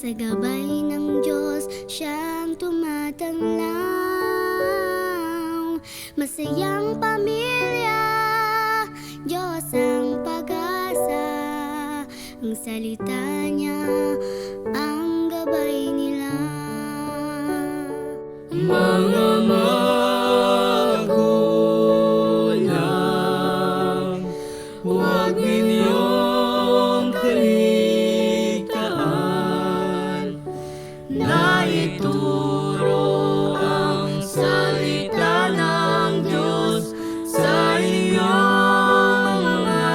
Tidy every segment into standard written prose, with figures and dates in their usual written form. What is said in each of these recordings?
Sa gabay ng Diyos siyang tumatanglaw. Masayang pamilya, Diyos ang pag-asa. Ang salita niya ang gabay nila. Mga magulang, huwag ninyong kaligtaan na ituro ang salita ng Diyos sa inyong mga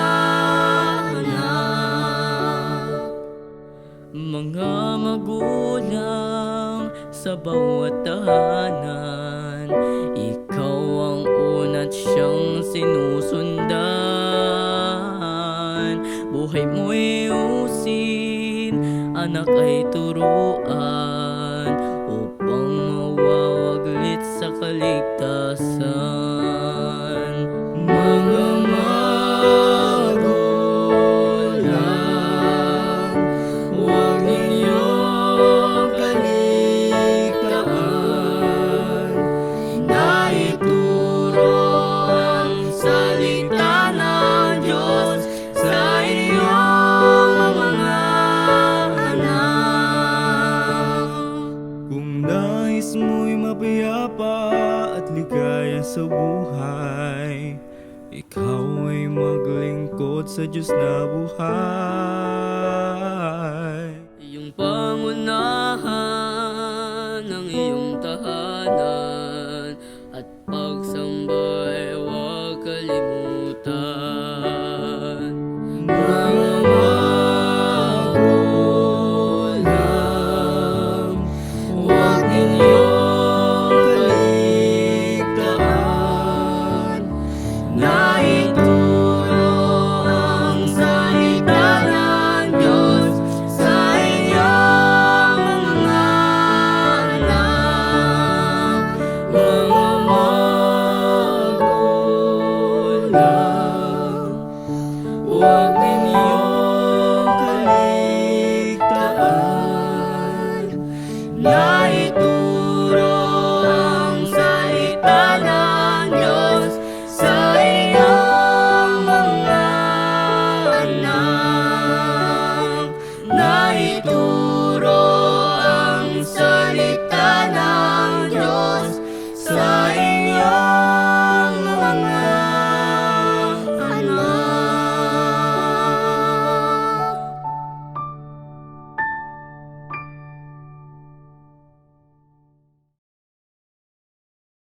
anak. Mga magulang sa bawat tahanan, ikaw ang una't siyang sinusundan. Buhay mo'y usin, anak ay turuan, upang mawawaglit sa kaligtasan. Mga magulang, huwag ninyong kaligtaan na ituro ang salita ng Diyos sa inyong mga anak. Kung nais mo'y mapayapa at ligaya sa buhay, ikaw ay maglingkod sa Diyos na buhay. Iyong pangunahan ng iyong tahanan, at pagsambay huwag kalimutan. Mga magulang, huwag ninyong kaligtaan na ituro ang salita ng Diyos sa inyong mga anak. Mga magulang, huwag ninyong kaligtaan na ituro ang salita ng